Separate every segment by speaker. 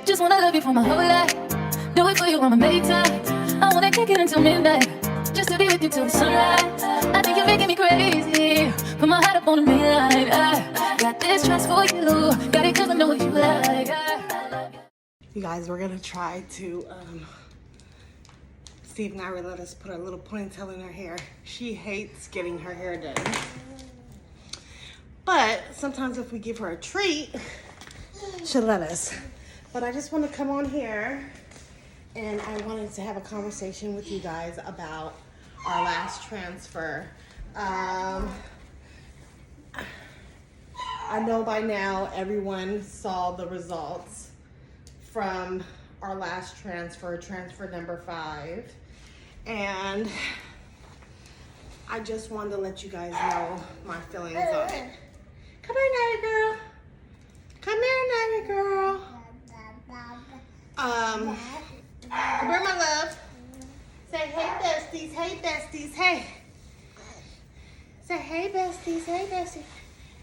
Speaker 1: Just wanna love you for my whole life. Do it for you, I'ma make time. I wanna kick it until midnight, just to be with you till the sunrise. I think you're making me crazy. Put my heart up on the midnight. I got this trust for you. Got it 'cause I know what you like. I love you.
Speaker 2: You guys, we're gonna try to see if Naira let us put a little ponytail in her hair. She hates getting her hair done. But sometimes if we give her a treat, she'll let us. But I just want to come on here and I wanted to have a conversation with you guys about our last transfer. I know by now everyone saw the results from our last transfer, transfer number 5. And I just wanted to let you guys know my feelings on it. Come here, Natty girl. Come here, Natty girl. Come here, my love. Say, hey, besties. Hey, besties. Hey. Say, hey, besties. Hey, besties.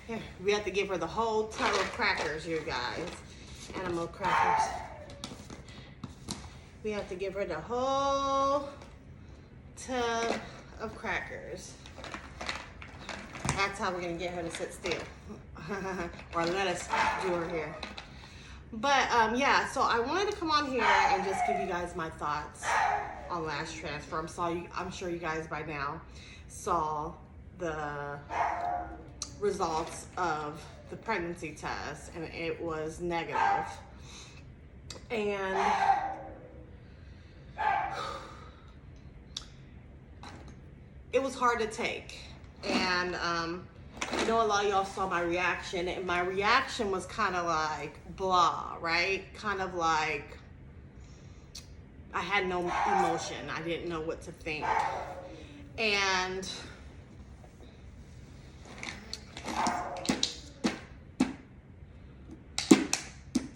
Speaker 2: Here, we have to give her the whole tub of crackers, you guys. Animal crackers. We have to give her the whole tub of crackers. That's how we're gonna get her to sit still. Or let us do her hair. But yeah, so I wanted to come on here and just give you guys my thoughts on last transfer. I'm sure you guys by now saw the results of the pregnancy test, and it was negative. And it was hard to take. And I know a lot of y'all saw my reaction, and my reaction was kind of like blah, right? Kind of like I had no emotion. I didn't know what to think. And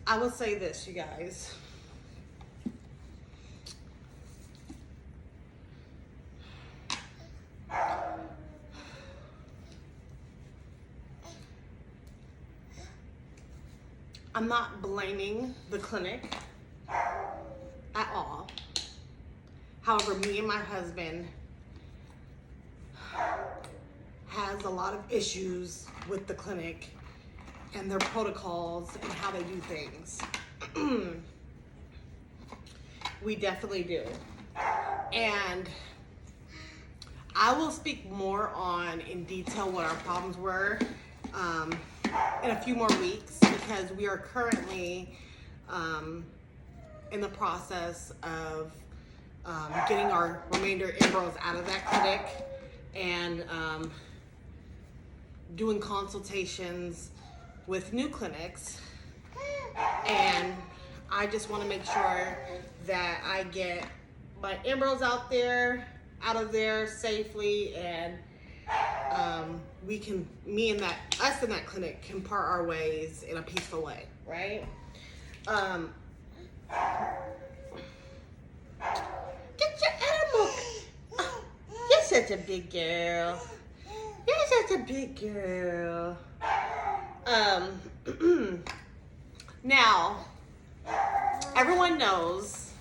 Speaker 2: I will say this, you guys. I'm not blaming the clinic at all. However, me and my husband has a lot of issues with the clinic and their protocols and how they do things. We definitely do. And I will speak more on in detail what our problems were in a few more weeks, because we are currently in the process of getting our remainder embryos out of that clinic and doing consultations with new clinics. And I just want to make sure that I get my embryos out of there safely, and we can, us in that clinic can part our ways in a peaceful way, right? Get your animal. Oh, you're such a big girl. You're such a big girl. Now, everyone knows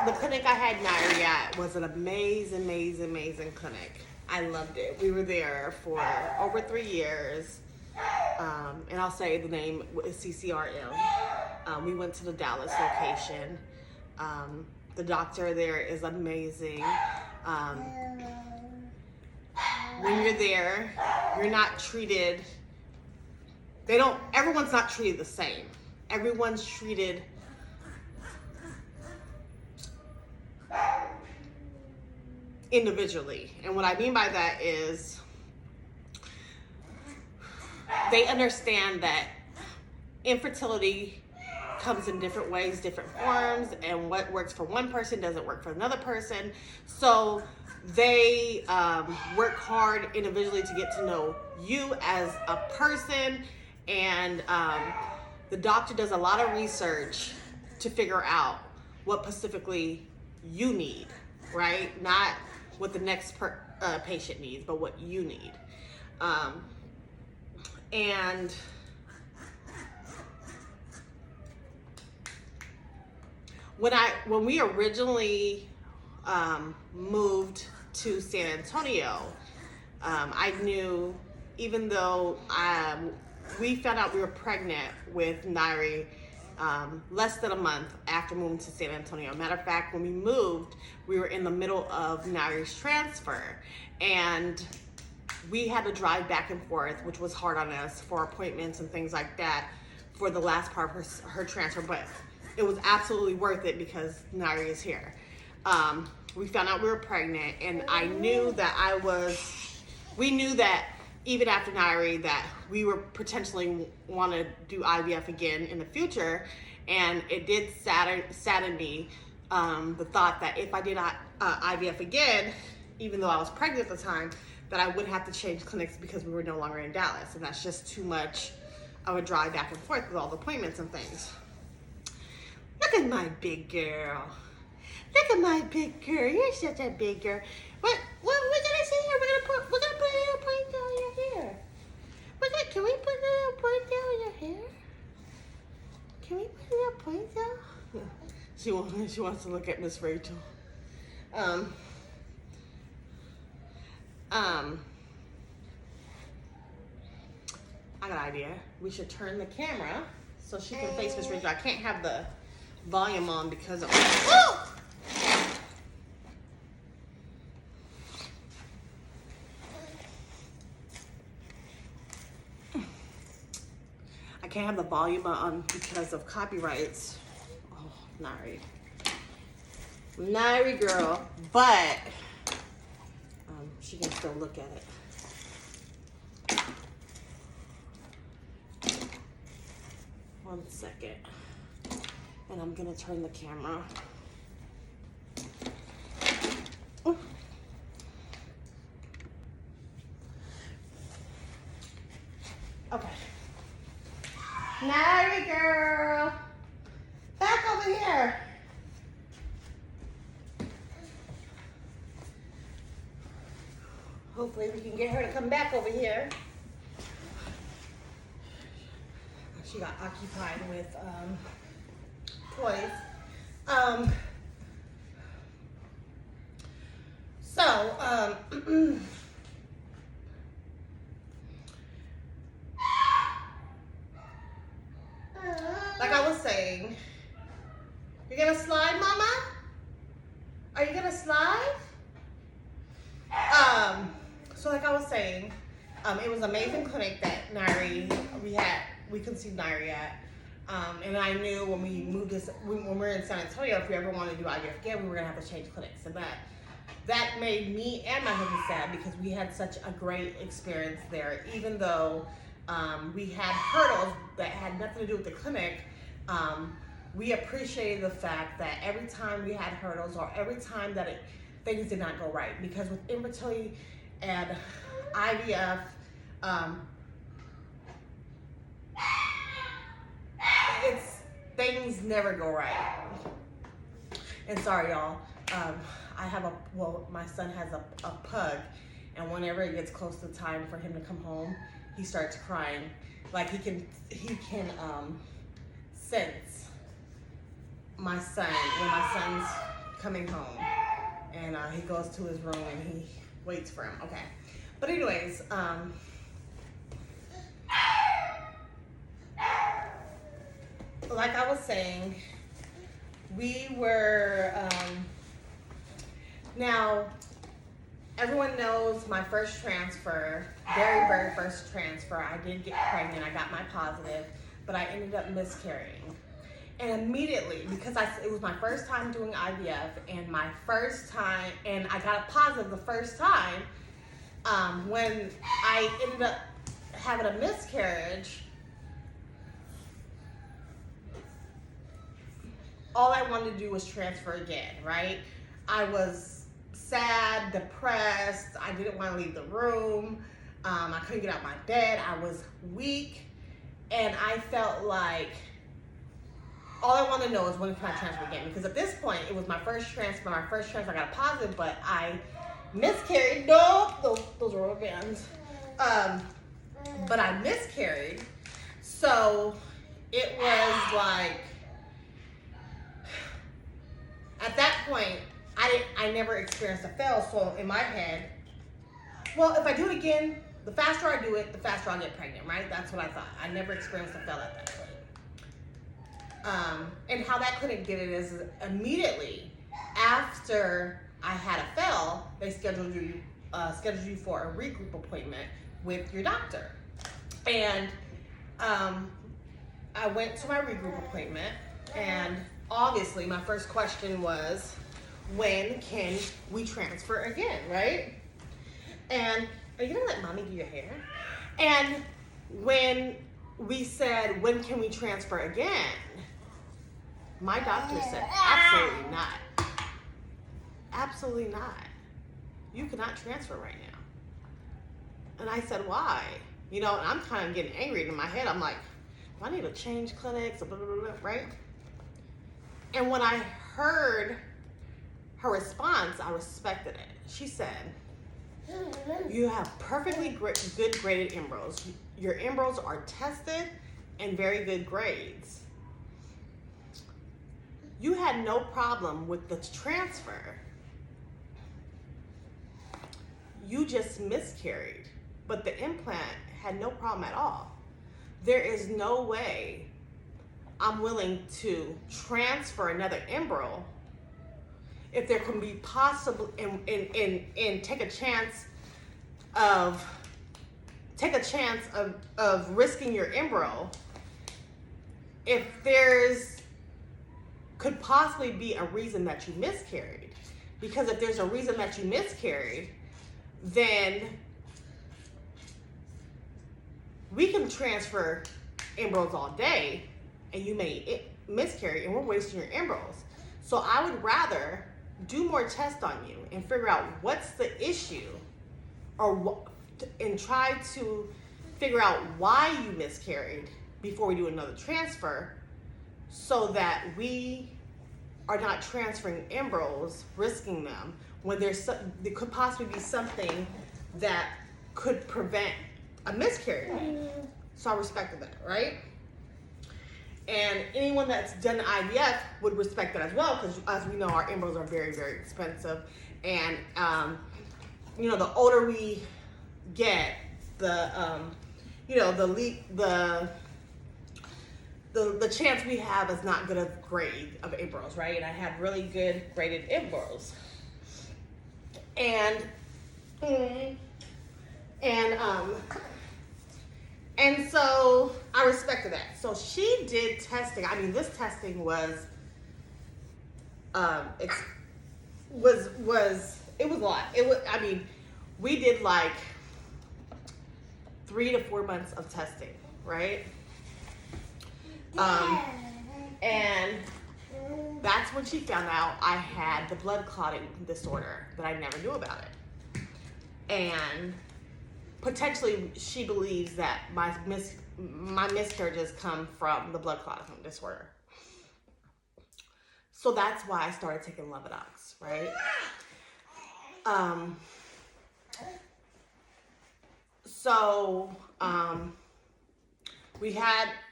Speaker 2: the clinic I had Nairi at was an amazing clinic. I loved it. We were there for over 3 years. And I'll say the name is CCRM. We went to the Dallas location. The doctor there is amazing. When you're there, you're not treated, everyone's not treated the same. Everyone's treated individually. And what I mean by that is they understand that infertility comes in different ways, different forms, and what works for one person doesn't work for another person. So they work hard individually to get to know you as a person, and the doctor does a lot of research to figure out what specifically you need, right? Not what the next patient needs, but what you need. And when we originally moved to San Antonio, I knew, even though we found out we were pregnant with Nairi less than a month after moving to San Antonio. Matter of fact, when we moved, we were in the middle of Nairi's transfer, and we had to drive back and forth, which was hard on us for appointments and things like that for the last part of her transfer, but it was absolutely worth it because Nairi is here. We found out we were pregnant, and I knew that we knew that even after Nairi that we were potentially want to do IVF again in the future, and it did sadden me, the thought that if I did IVF again, even though I was pregnant at the time, that I would have to change clinics because we were no longer in Dallas, and that's just too much of a drive back and forth with all the appointments and things. Look at my big girl. Look at my big girl. You're such a big girl. What we're gonna see here? We're gonna put a little ponytail in your hair. Can we put a little ponytail in your hair? Can we put a little ponytail? She wants to look at Miss Rachel. I got an idea. We should turn the camera so she can face Miss Rachel. I can't have the volume on because of... Oh! I can't have the volume on because of copyrights. Oh, Nairi girl, but she can still look at it. One second, and I'm gonna turn the camera. Ooh. Okay. Nairi girl, back over here. Hopefully we can get her to come back over here. She got occupied with toys. Like I was saying, you're gonna slide, Mama? Are you gonna slide? So like I was saying, it was an amazing clinic that we conceived Nairi at. And I knew when we moved when we were in San Antonio, if we ever wanted to do IVF again, we were gonna have to change clinics. And that made me and my husband sad because we had such a great experience there. Even though we had hurdles that had nothing to do with the clinic, we appreciated the fact that every time we had hurdles or every time that things did not go right, because with infertility and IVF, things never go right. And sorry, y'all. My son has a pug, and whenever it gets close to time for him to come home, he starts crying. Like he can sense my son when my son's coming home, and he goes to his room and he waits for him. Okay, but anyways, like I was saying, we were, now, everyone knows my first transfer, very, very first transfer, I did get pregnant, I got my positive, but I ended up miscarrying. And immediately, because it was my first time doing IVF, and I got a positive the first time, when I ended up having a miscarriage, all I wanted to do was transfer again, right? I was sad, depressed, I didn't want to leave the room, I couldn't get out of my bed, I was weak, and I felt like all I wanted to know is when can I transfer again? Because at this point, it was my first transfer, I got a positive, but I miscarried. Nope, those are rubber bands. But I miscarried, so it was like, point, I never experienced a fail. So in my head, well, if I do it again, the faster I do it, the faster I'll get pregnant, right? That's what I thought. I never experienced a fail at that point. And how that clinic did it is immediately after I had a fail, they scheduled you for a regroup appointment with your doctor. And I went to my regroup appointment, and obviously my first question was, when can we transfer again, right? And are you gonna let mommy do your hair? And when we said, when can we transfer again? My doctor said, absolutely not. Absolutely not. You cannot transfer right now. And I said, why? You know, and I'm kind of getting angry in my head. I'm like, do I need to change clinics? Blah, blah, blah, blah, right? And when I heard her response, I respected it. She said, you have perfectly good graded embryos. Your embryos are tested and very good grades. You had no problem with the transfer. You just miscarried, but the implant had no problem at all. There is no way I'm willing to transfer another embryo if there can be possible and take a chance of risking your embryo if there's could possibly be a reason that you miscarried. Because if there's a reason that you miscarried, then we can transfer embryos all day and you may miscarry and we're wasting your embryos. So I would rather do more tests on you and figure out what's the issue and try to figure out why you miscarried before we do another transfer, so that we are not transferring embryos, risking them when there could possibly be something that could prevent a miscarriage. So I respected that, right? And anyone that's done IVF would respect that as well, because as we know, our embryos are very, very expensive. And you know, the older we get, the chance we have is not good of grade of embryos, right? And I had really good graded embryos. And so I respected that. So she did testing. I mean, this testing was it was a lot. I mean, we did like 3 to 4 months of testing, right? And that's when she found out I had the blood clotting disorder that I never knew about it. And potentially she believes that my miscarriages come from the blood clotting disorder. So that's why I started taking Levodox, right?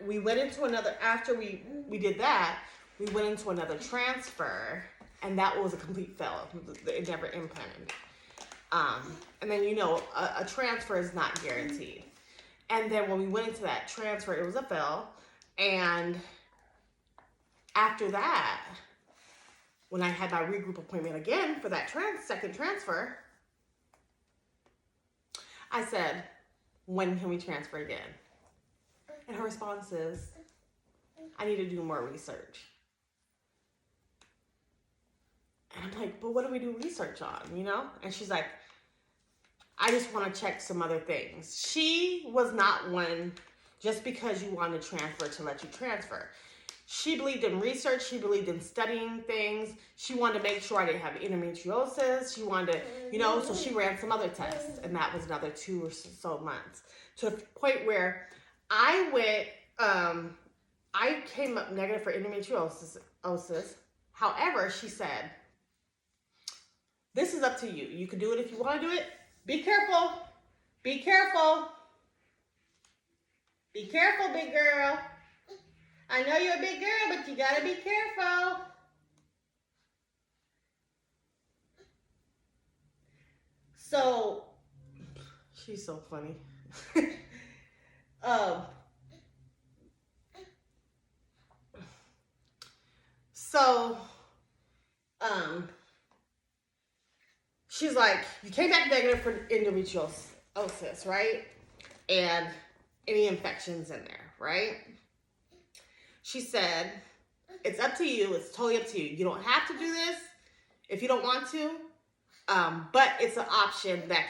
Speaker 2: We went into another, after we did that, we went into another transfer, and that was a complete fail. It never implanted. And then, you know, a transfer is not guaranteed. And then when we went into that transfer, it was a fail. And after that, when I had my regroup appointment again for that second transfer, I said, when can we transfer again? And her response is, I need to do more research. And I'm like, but what do we do research on, you know? And she's like, I just want to check some other things. She was not one, just because you wanted to transfer, to let you transfer. She believed in research. She believed in studying things. She wanted to make sure I didn't have endometriosis. She wanted to, you know, so she ran some other tests. And that was another 2 or so months. To the point where I went, I came up negative for endometriosis. However, she said, this is up to you. You can do it if you want to do it. Be careful. Be careful. Be careful, big girl. I know you're a big girl, but you gotta be careful. So she's so funny. um, so she's like, you came back negative for endometriosis, right? And any infections in there, right? She said, it's up to you. It's totally up to you. You don't have to do this if you don't want to, but it's an option that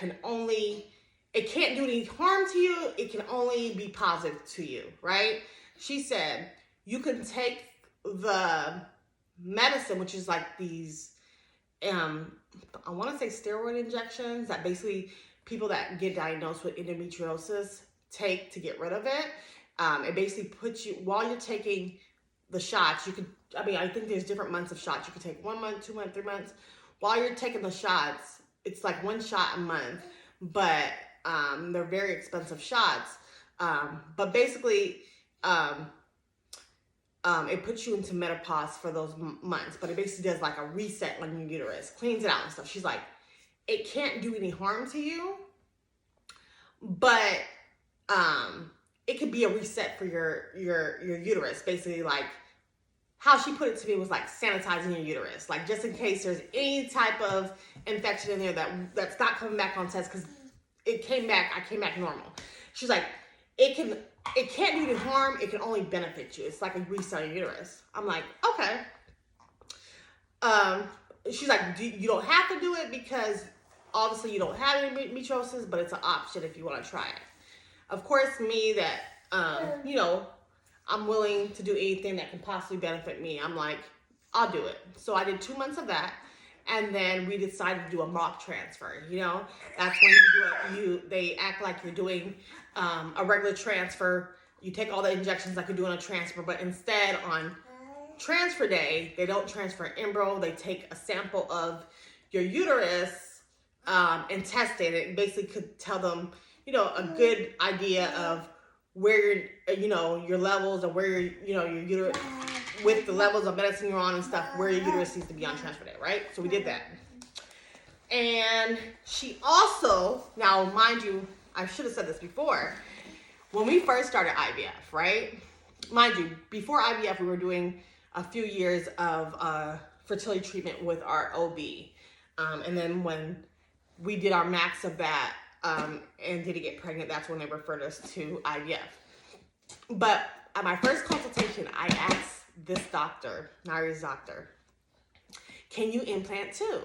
Speaker 2: it can't do any harm to you. It can only be positive to you, right? She said, you can take the medicine, which is like these, I want to say steroid injections that basically people that get diagnosed with endometriosis take to get rid of it. It basically puts you, while you're taking the shots, I think there's different months of shots. You can take 1 month, 2 months, 3 months. While you're taking the shots, it's like 1 shot a month, but they're very expensive shots. But basically, it puts you into menopause for those months, but it basically does like a reset on your uterus, cleans it out and stuff. She's like, it can't do any harm to you, but it could be a reset for your uterus. Basically, like how she put it to me was like sanitizing your uterus, like just in case there's any type of infection in there that's not coming back on test, because I came back normal. She's like, it can't do any harm. It can only benefit you. It's like a reset of your uterus. I'm like, okay. She's like, you don't have to do it because obviously you don't have endometriosis, but it's an option if you want to try it. Of course, me that, I'm willing to do anything that can possibly benefit me. I'm like, I'll do it. So I did 2 months of that. And then we decided to do a mock transfer. That's when you do it. They act like you're doing a regular transfer. You take all the injections like you're doing a transfer, but instead on transfer day, they don't transfer an embryo. They take a sample of your uterus and test it. It basically could tell them, a good idea of where your levels, or where your uterus, with the levels of medicine you're on and stuff, where your uterus needs to be on transfer day, right? So we did that. And she also, now mind you, I should have said this before, when we first started IVF, right? Mind you, before IVF, we were doing a few years of fertility treatment with our OB. And then when we did our max of that and didn't get pregnant, that's when they referred us to IVF. But at my first consultation, I asked this doctor, Nari's doctor, can you implant too?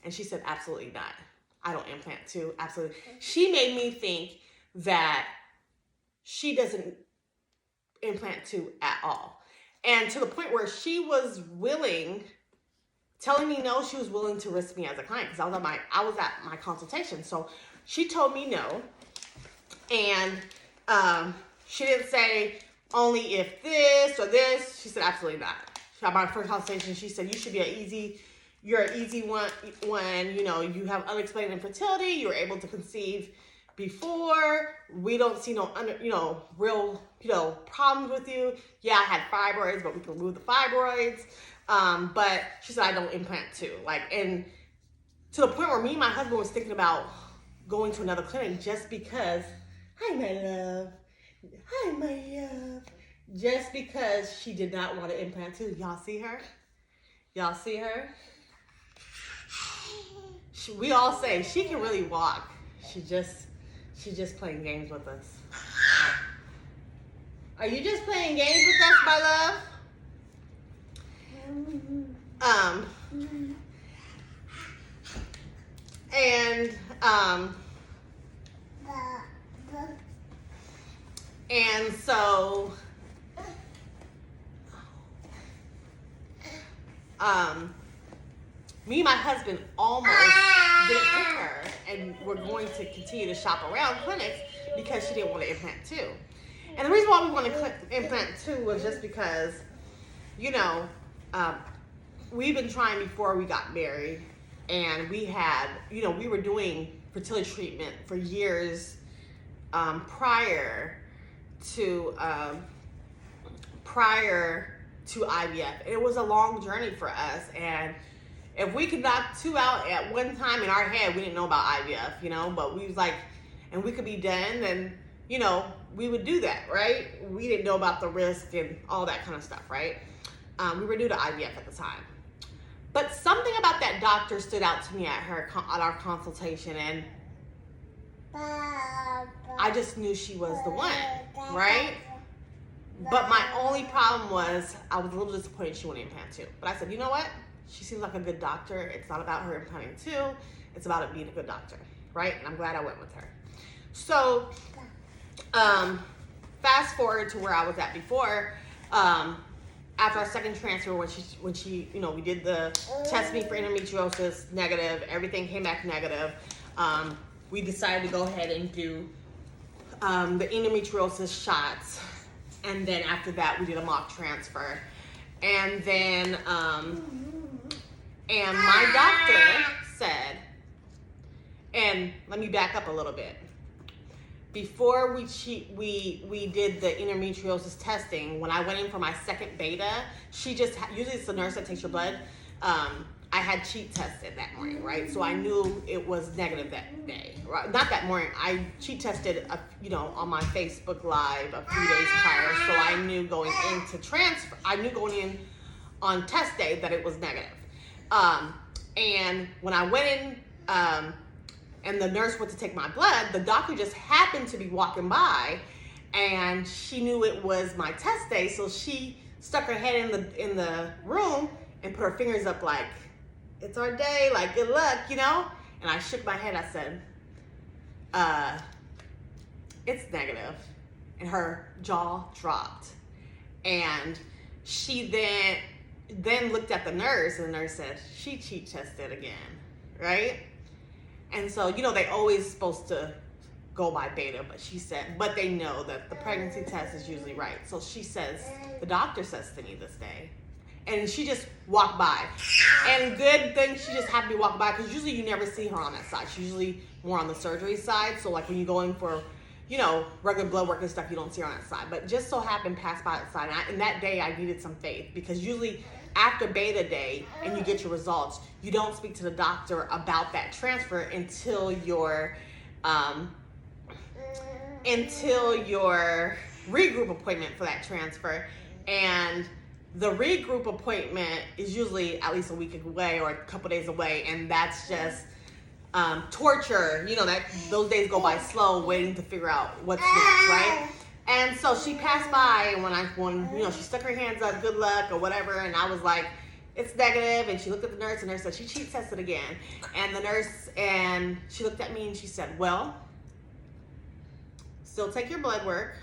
Speaker 2: And she said, absolutely not. I don't implant too, absolutely. She made me think that she doesn't implant too at all. And to the point where she was telling me no, she was willing to risk me as a client, because I was at my consultation. So she told me no. And she didn't say only if this or this. She said absolutely not. At my first consultation, she said, you should be you're an easy one when, you have unexplained infertility, you're able to conceive before, we don't see no real, problems with you. Yeah, I had fibroids, but we can remove the fibroids. But she said, I don't implant too. And to the point where me and my husband was thinking about going to another clinic just because, hi, my love. Hi, my love. Just because she did not want to implant too. Y'all see her? Y'all see her? We all say she can really walk. She's just playing games with us. Are you just playing games with us, my love? And so, me and my husband almost didn't pick her, and we're going to continue to shop around clinics because she didn't want to implant too. And the reason why we wanted to implant too was just because, we've been trying before we got married, and we had, we were doing fertility treatment for years prior to IVF. It was a long journey for us, and if we could knock 2 out at one time in our head, we didn't know about IVF, you know, but we was like, and we could be done, then, you know, we would do that, right? We didn't know about the risk and all that kind of stuff, right? We were new to IVF at the time. But something about that doctor stood out to me at our consultation, and I just knew she was the one, right? But my only problem was I was a little disappointed she wouldn't implant too. But I said, you know what? She seems like a good doctor. It's not about her implanting too. It's about it being a good doctor, right? And I'm glad I went with her. So fast forward to where I was at before. After our second transfer, when she, you know, we did the test me for endometriosis, negative. Everything came back negative. We decided to go ahead and do the endometriosis shots, and then after that, we did a mock transfer, and then and my doctor said, and let me back up a little bit. Before we did the endometriosis testing, when I went in for my second beta, she just, usually it's the nurse that takes your blood. I had cheat tested that morning, right? So I knew it was negative that day. Right? Not that morning, I cheat tested, you know, on my Facebook Live a few days prior. So I knew going into transfer, I knew going in on test day that it was negative. And when I went in, and the nurse went to take my blood, the doctor just happened to be walking by, and she knew it was my test day, so she stuck her head in the room and put her fingers up like, it's our day, like, good luck, you know? And I shook my head, I said, it's negative. And her jaw dropped. And she then looked at the nurse, and the nurse said, she cheat tested again, right? And so, you know, they always supposed to go by beta, but she said, but they know that the pregnancy test is usually right. So she says, the doctor says to me this day, and she just walked by. And good thing she just happened to be walking by, because usually you never see her on that side. She's usually more on the surgery side. So like when you go in for, you know, regular blood work and stuff, you don't see her on that side. But just so happened passed by that side. And that day I needed some faith, because usually after beta day and you get your results, you don't speak to the doctor about that transfer until your regroup appointment for that transfer. And the regroup appointment is usually at least a week away or a couple days away, and that's just torture. You know, that those days go by slow, waiting to figure out what's next, right? And so she passed by, and when you know, she stuck her hands up, good luck or whatever, and I was like, it's negative. And she looked at the nurse, and the nurse said, she cheat tested again. And the nurse, and she looked at me and she said, well, still take your blood work,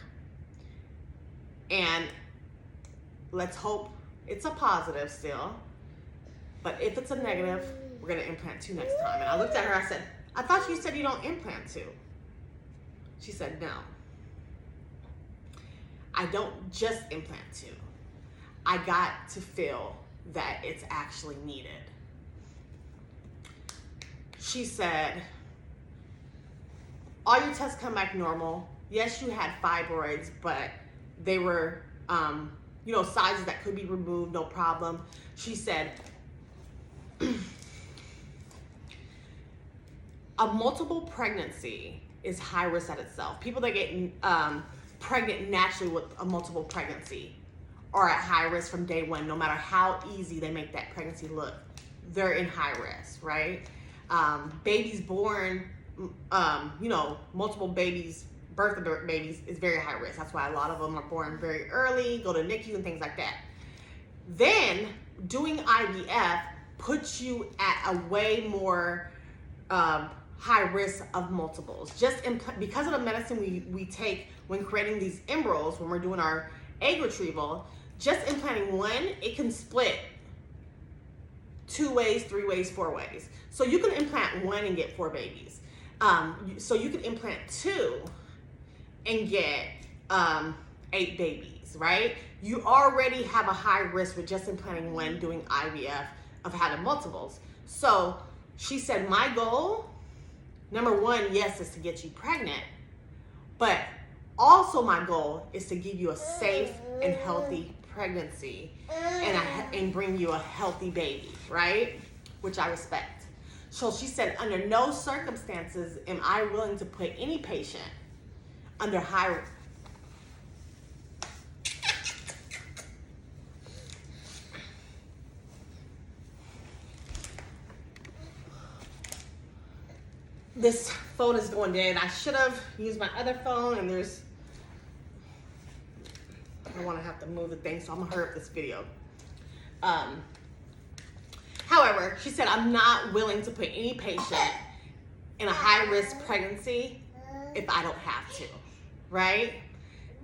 Speaker 2: and let's hope it's a positive still. But if it's a negative, we're gonna implant 2 next time. And I looked at her, I said, I thought you said you don't implant 2. She said, no. I don't just implant 2. I got to feel that it's actually needed. She said, all your tests come back normal. Yes, you had fibroids, but they were, you know, sizes that could be removed, no problem. She said, a multiple pregnancy is high risk at itself. People that get pregnant naturally with a multiple pregnancy are at high risk from day one, no matter how easy they make that pregnancy look. They're in high risk, right? Babies born, you know, multiple babies, birth of babies is very high risk. That's why a lot of them are born very early, go to NICU and things like that. Then doing IVF puts you at a way more high risk of multiples. Just because of the medicine we take when creating these embryos, when we're doing our egg retrieval, just implanting one, it can split 2 ways, 3 ways, 4 ways. So you can implant 1 and get 4 babies. So you can implant 2 and get 8 babies, right? You already have a high risk with just implanting 1, doing IVF, of having multiples. So she said, my goal, number 1, yes, is to get you pregnant, but also my goal is to give you a safe and healthy pregnancy and bring you a healthy baby, right? which I respect. So she said, under no circumstances am I willing to put any patient under high This phone is going dead. I should have used my other phone, and I don't want to have to move the thing, so I'm gonna hurry up this video. However, she said, I'm not willing to put any patient in a high-risk pregnancy if I don't have to, right?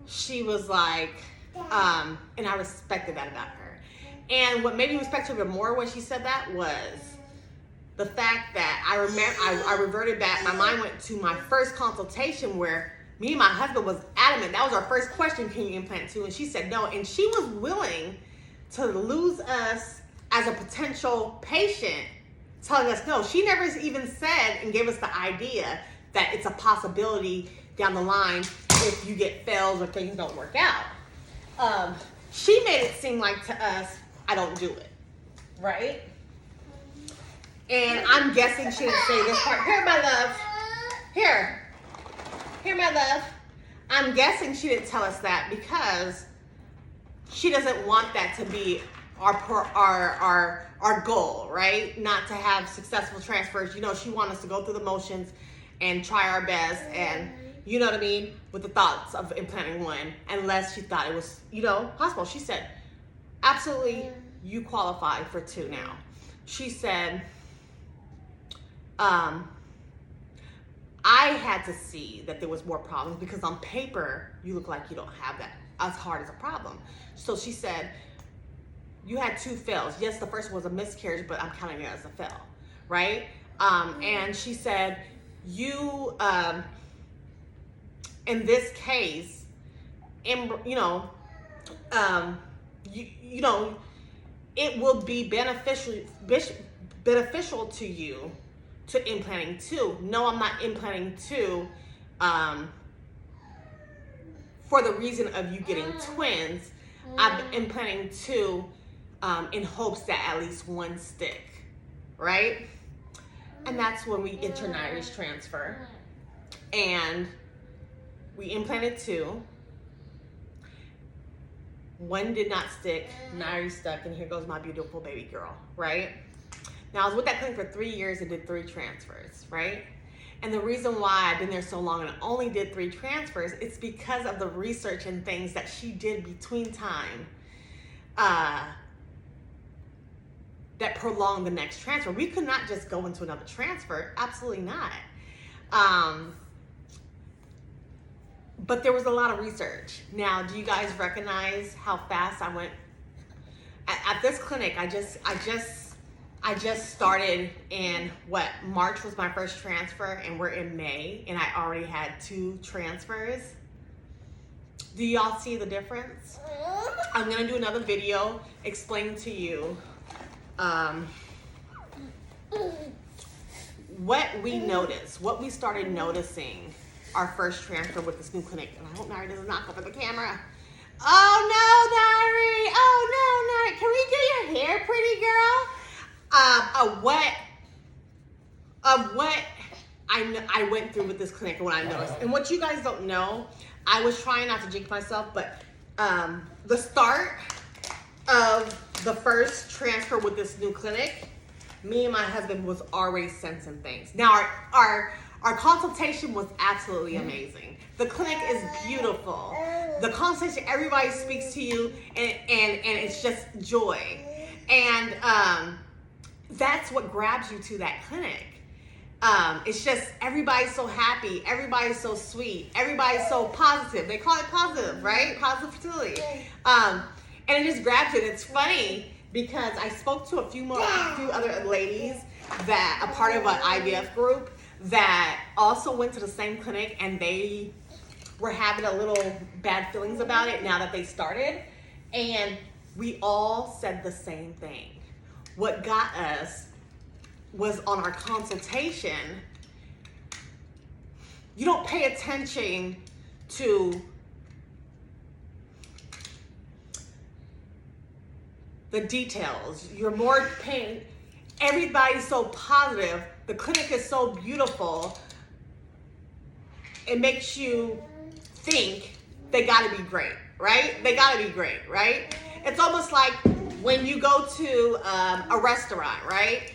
Speaker 2: She was like, and I respected that about her. And what made me respect her even more when she said that was the fact that I reverted back. My mind went to my first consultation where me and my husband was adamant. That was our first question, can you implant two? And she said no. And she was willing to lose us as a potential patient, telling us no. She never even said and gave us the idea that it's a possibility down the line if you get fails or things don't work out. She made it seem like to us, I don't do it, right? And I'm guessing she didn't say this part. Here, my love. Here, my love. I'm guessing she didn't tell us that because she doesn't want that to be our goal, right? Not to have successful transfers. You know, she wants us to go through the motions and try our best, and you know what I mean, with the thoughts of implanting one, unless she thought it was, you know, possible. She said, absolutely, you qualify for two now. She said, I had to see that there was more problems because on paper, you look like you don't have that as hard as a problem. So she said, you had two fails. Yes, the first was a miscarriage, but I'm counting it as a fail, right? And she said, you, in this case, you know, it will be beneficial to you to implanting two. No, I'm not implanting two for the reason of you getting twins. I'm implanting two in hopes that at least one stick, right? And that's when we enter Nairi's transfer. And we implanted two. One did not stick, Nairi stuck, and here goes my beautiful baby girl, right? Now, I was with that clinic for 3 years and did 3 transfers, right? And the reason why I've been there so long and only did 3 transfers, it's because of the research and things that she did between time that prolonged the next transfer. We could not just go into another transfer, absolutely not. But there was a lot of research. Now, do you guys recognize how fast I went? At this clinic, I just started in March was my first transfer, and we're in May, and I already had 2 transfers. Do y'all see the difference? I'm gonna do another video explaining to you what we noticed, what we started noticing our first transfer with this new clinic. And I hope Nairi doesn't knock over the camera. Oh no, Nairi! Oh no, Nairi! Can we get your hair, pretty girl? Of what I went through with this clinic and what I noticed. And what you guys don't know, I was trying not to jinx myself, but the start of the first transfer with this new clinic, me and my husband was already sensing things. Now our consultation was absolutely amazing. The clinic is beautiful. The consultation, everybody speaks to you, and it's just joy. And that's what grabs you to that clinic. It's just everybody's so happy, everybody's so sweet, everybody's so positive. They call it positive, right? Positive fertility. And it just grabs you. And it's funny because I spoke to a few other ladies that are part of an IVF group that also went to the same clinic, and they were having a little bad feelings about it now that they started. And we all said the same thing. What got us was on our consultation, you don't pay attention to the details. You're more paying, everybody's so positive. The clinic is so beautiful. It makes you think they gotta be great, right? They gotta be great, right? It's almost like when you go to a restaurant, right?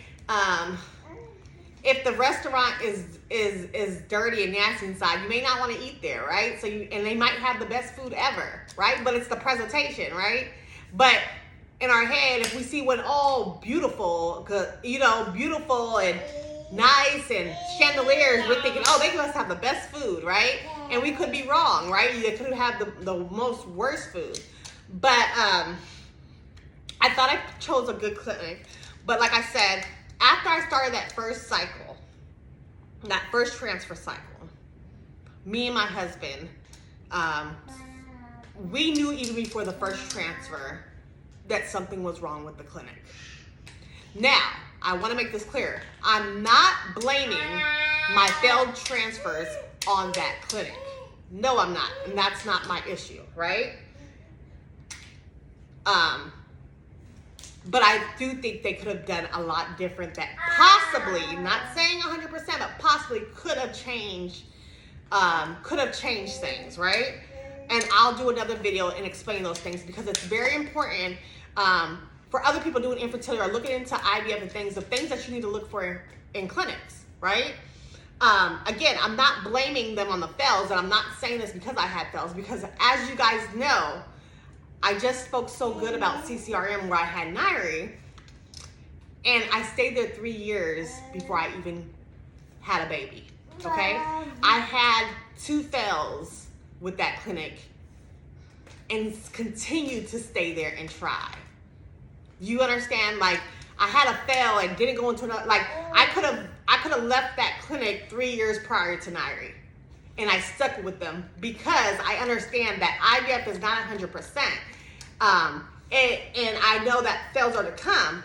Speaker 2: If the restaurant is dirty and nasty inside, you may not want to eat there, right? And they might have the best food ever, right? But it's the presentation, right? But in our head, if we see one all beautiful, beautiful and nice and chandeliers, we're thinking, oh, they must have the best food, right? And we could be wrong, right? They could have the most worst food. But I thought I chose a good clinic. But like I said, after I started that first cycle, that first transfer cycle, me and my husband, we knew even before the first transfer that something was wrong with the clinic. Now, I want to make this clear. I'm not blaming my failed transfers on that clinic. No, I'm not. And that's not my issue, right? But I do think they could have done a lot different that possibly, not saying 100%, but possibly could have changed things, right? And I'll do another video and explain those things because it's very important for other people doing infertility or looking into IVF and things, the things that you need to look for in clinics, right? Again, I'm not blaming them on the fails, and I'm not saying this because I had fails, because as you guys know, I just spoke so good about CCRM where I had Nairi, and I stayed there 3 years before I even had a baby, okay? I had 2 fails with that clinic and continued to stay there and try. You understand? Like, I had a fail and didn't go into another, like, I could have left that clinic 3 years prior to Nairi. And I stuck with them because I understand that IVF is not 100%. And I know that fails are to come,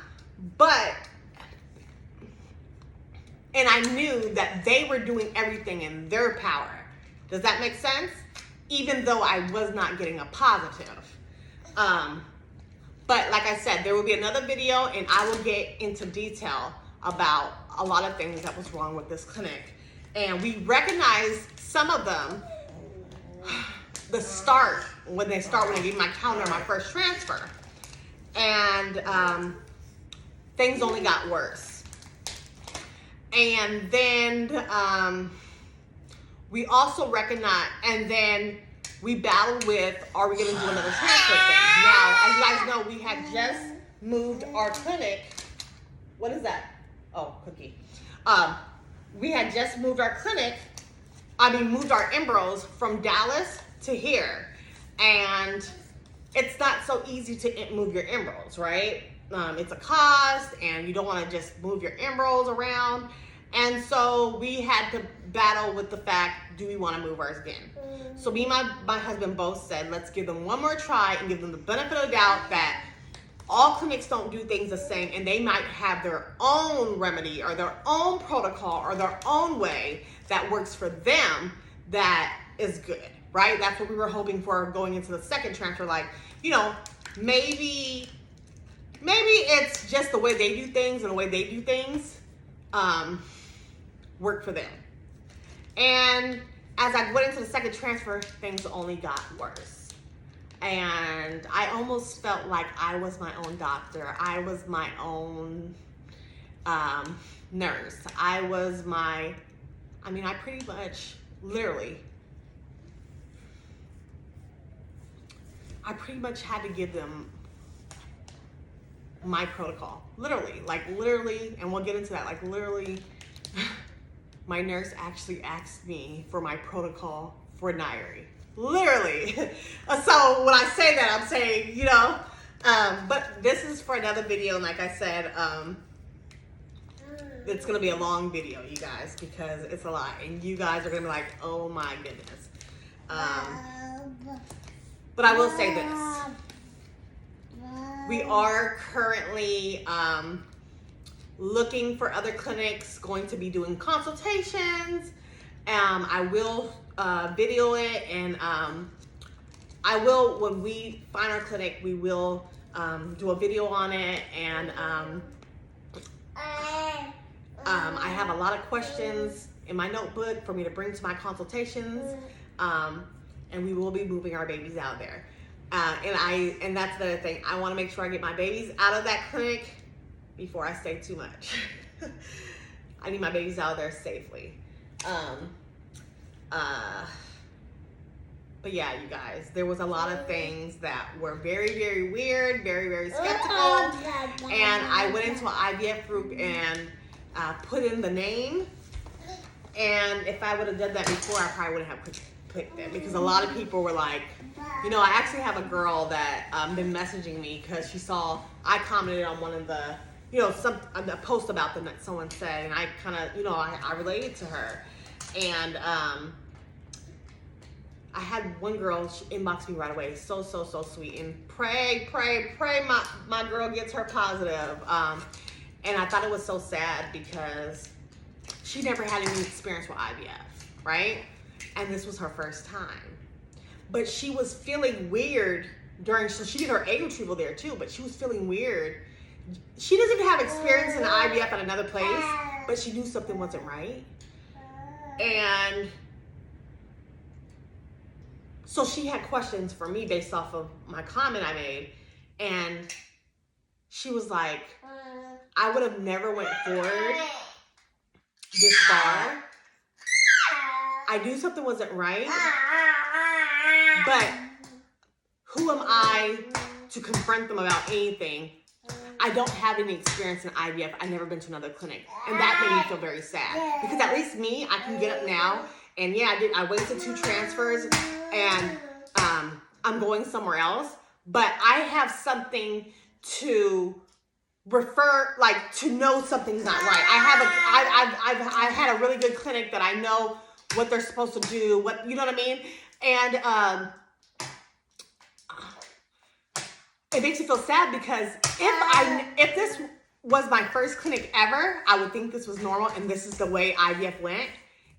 Speaker 2: and I knew that they were doing everything in their power. Does that make sense? Even though I was not getting a positive. But like I said, there will be another video and I will get into detail about a lot of things that was wrong with this clinic. And we recognized some of them, when they gave my calendar my first transfer. And things only got worse. And then we also recognized, and then we battled with, are we gonna do another transfer thing? Now, as you guys know, we had just moved our clinic. What is that? Oh, cookie. We had just moved our moved our embryos from Dallas to here. And it's not so easy to move your embryos, right? It's a cost, and you don't want to just move your embryos around. And so we had to battle with the fact, do we want to move ours again? So me and my husband both said, let's give them one more try and give them the benefit of the doubt that all clinics don't do things the same, and they might have their own remedy or their own protocol or their own way that works for them that is good, right? That's what we were hoping for going into the second transfer. Like, maybe it's just the way they do things, and the way they do things work for them. And as I went into the second transfer, things only got worse. And I almost felt like I was my own doctor. I was my own nurse. I pretty much, literally, I pretty much had to give them my protocol. Literally, and we'll get into that, literally, my nurse actually asked me for my protocol for Nairi. Literally. So when I say that, I'm saying, but this is for another video. And like I said, it's going to be a long video, you guys, because it's a lot. And you guys are going to be like, oh my goodness. But I will say this. We are currently looking for other clinics, going to be doing consultations. I will video it, and I will, when we find our clinic, we will do a video on it and I have a lot of questions in my notebook for me to bring to my consultations, and we will be moving our babies out there. And that's the other thing. I want to make sure I get my babies out of that clinic before I stay too much. I need my babies out of there safely. But yeah, you guys, there was a lot of things that were very, very weird, very, very skeptical. And I went into an IVF group and put in the name. And if I would have done that before, I probably wouldn't have clicked it, because a lot of people were like, you know, I actually have a girl that been messaging me because she saw, I commented on one of the, you know, a post about them that someone said, and I kind of, you know, I related to her. And I had one girl, she inboxed me right away, so sweet, and pray my girl gets her positive. And I thought it was so sad because she never had any experience with IVF, right? And this was her first time. But she was feeling weird so she did her egg retrieval there too, but she was feeling weird. She doesn't even have experience in IVF at another place, but she knew something wasn't right. And so she had questions for me based off of my comment I made. And she was like, I would have never went forward this far. I knew something wasn't right, but who am I to confront them about anything? I don't have any experience in IVF. I've never been to another clinic. And that made me feel very sad. Because at least me, I can get up now. And yeah, I wasted 2 transfers, and I'm going somewhere else. But I have something to refer, like, to know something's not right. I've had a really good clinic that I know what they're supposed to do, what, you know what I mean? And it makes me feel sad because if this was my first clinic ever, I would think this was normal and this is the way IVF went.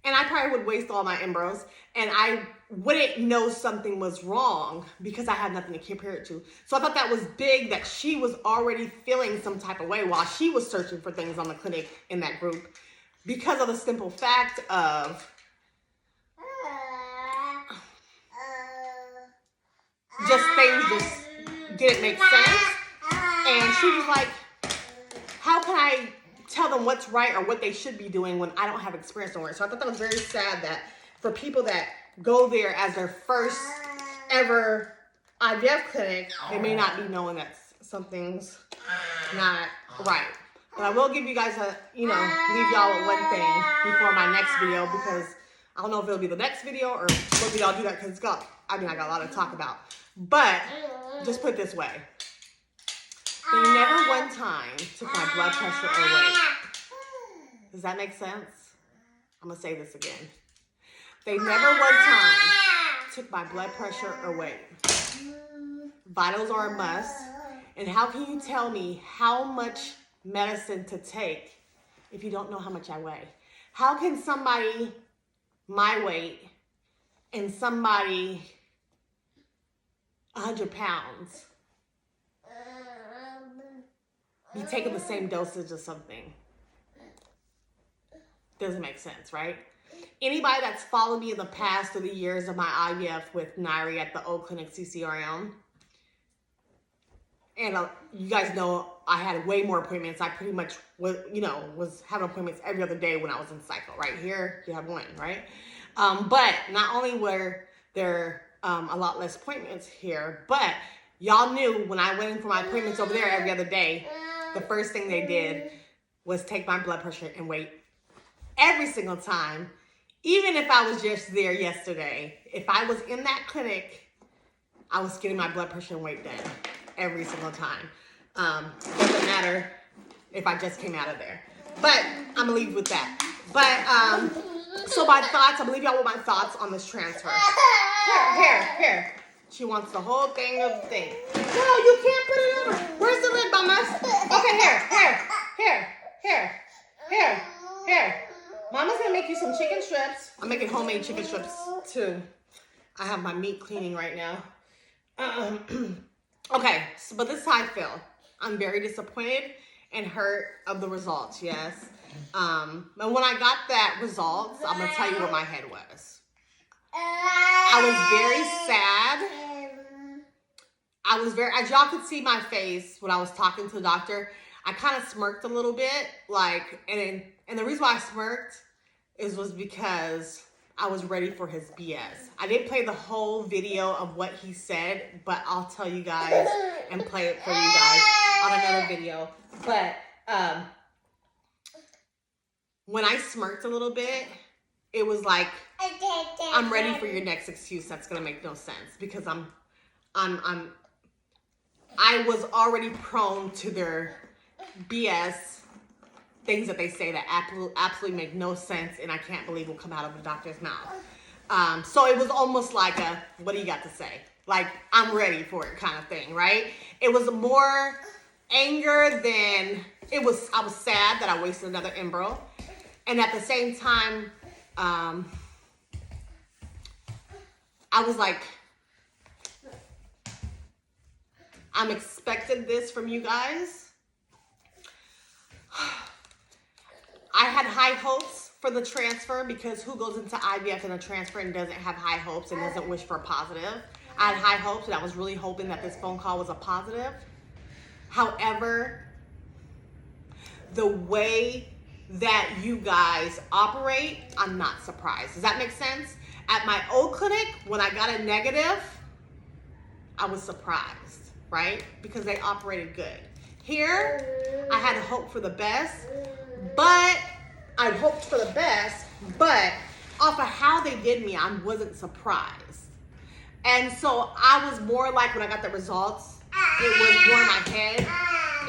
Speaker 2: And I probably would waste all my embryos, and I wouldn't know something was wrong because I had nothing to compare it to. So I thought that was big that she was already feeling some type of way while she was searching for things on the clinic in that group, because of the simple fact of just things just didn't make sense. And she was like, how can I tell them what's right or what they should be doing when I don't have experience on it? So I thought that was very sad that for people that go there as their first ever IVF clinic, they may not be knowing that something's not right. But I will give you guys leave y'all with one thing before my next video, because I don't know if it'll be the next video or what video I'll do that, because I got a lot to talk about. But just put it this way. They never one time took my blood pressure or weight. Does that make sense? I'm going to say this again. They never one time took my blood pressure or weight. Vitals are a must. And how can you tell me how much medicine to take if you don't know how much I weigh? How can somebody my weight and somebody 100 pounds be taking the same dosage of something? Doesn't make sense, right? Anybody that's followed me in the past through the years of my IVF with Nairi at the old clinic CCRM, and you guys know I had way more appointments. I pretty much was having appointments every other day when I was in cycle. Right here, you have one, right? But not only were there a lot less appointments here, but y'all knew when I went in for my appointments over there every other day, the first thing they did was take my blood pressure and weight every single time. Even if I was just there yesterday, if I was in that clinic, I was getting my blood pressure and weight done every single time. Doesn't matter if I just came out of there. But I'm gonna leave with that. But so my thoughts, I'm gonna leave y'all with my thoughts on this transfer. Here. She wants the whole thing of the thing. No, you can't put it on. Where's the lid, mamas? Okay, here. Mama's gonna make you some chicken strips. I'm making homemade chicken strips too. I have my meat cleaning right now. Okay, but this is how I feel. I'm very disappointed, and hurt of the results, yes. And when I got that results, I'm gonna tell you where my head was. I was very sad. As y'all could see my face when I was talking to the doctor, I kind of smirked a little bit, like, and the reason why I smirked was because I was ready for his BS. I didn't play the whole video of what he said, but I'll tell you guys and play it for you guys on another video. But when I smirked a little bit, it was like, I'm ready for your next excuse that's gonna make no sense, because I was already prone to their BS things that they say that absolutely make no sense, and I can't believe will come out of a doctor's mouth. So it was almost like a, what do you got to say? Like, I'm ready for it kind of thing, right? It was more anger than, I was sad that I wasted another embryo. And at the same time, I was like, I'm expecting this from you guys. I had high hopes for the transfer, because who goes into IVF and a transfer and doesn't have high hopes and doesn't wish for a positive? I had high hopes, and I was really hoping that this phone call was a positive. However, the way that you guys operate, I'm not surprised. Does that make sense? At my old clinic, when I got a negative, I was surprised, right? Because they operated good. Here, I had hope for the best, but I'd hoped for the best, but off of how they did me, I wasn't surprised. And so I was more like, when I got the results, it was more in my head.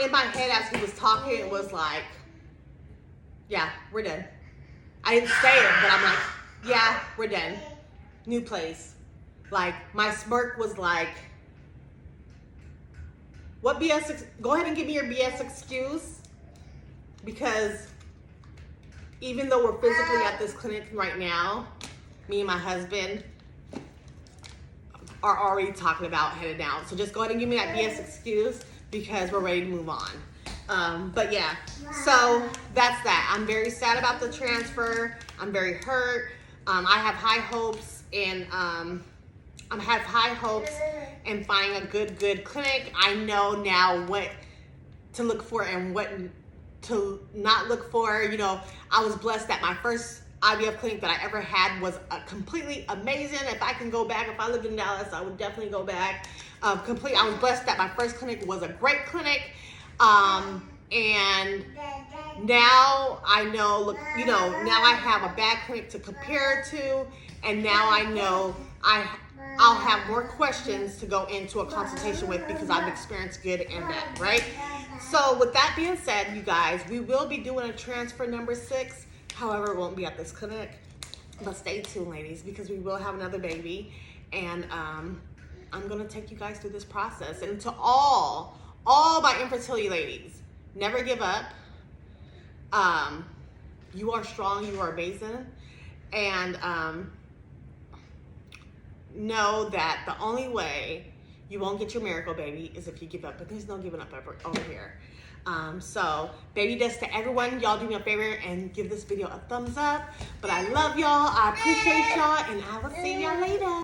Speaker 2: In my head, as he was talking, it was like, yeah, we're done. I didn't say it, but I'm like, yeah, we're done. New place. Like, my smirk was like, what BS? Go ahead and give me your BS excuse. Because even though we're physically at this clinic right now, me and my husband are already talking about headed out. So just go ahead and give me that BS excuse, because we're ready to move on. But yeah, so that's that. I'm very sad about the transfer. I'm very hurt. I have high hopes, and I have high hopes in finding a good clinic. I know now what to look for and what to not look for. You know, I was blessed that my first IVF clinic that I ever had was completely amazing. If I can go back, if I lived in Dallas, I would definitely go back. I was blessed that my first clinic was a great clinic. And now I know, look, you know, now I have a bad clinic to compare to, and now I know I'll have more questions to go into a consultation with, because I've experienced good and bad, right? So with that being said, you guys, we will be doing a transfer number 6. However, it won't be at this clinic, but stay tuned, ladies, because we will have another baby, and I'm gonna take you guys through this process. And to all my infertility ladies, never give up. You are strong, you are amazing, and know that the only way you won't get your miracle baby is if you give up, but there's no giving up over here. So baby does to everyone. Y'all do me a favor and give this video a thumbs up. But I love y'all, I appreciate y'all, and I will see y'all later.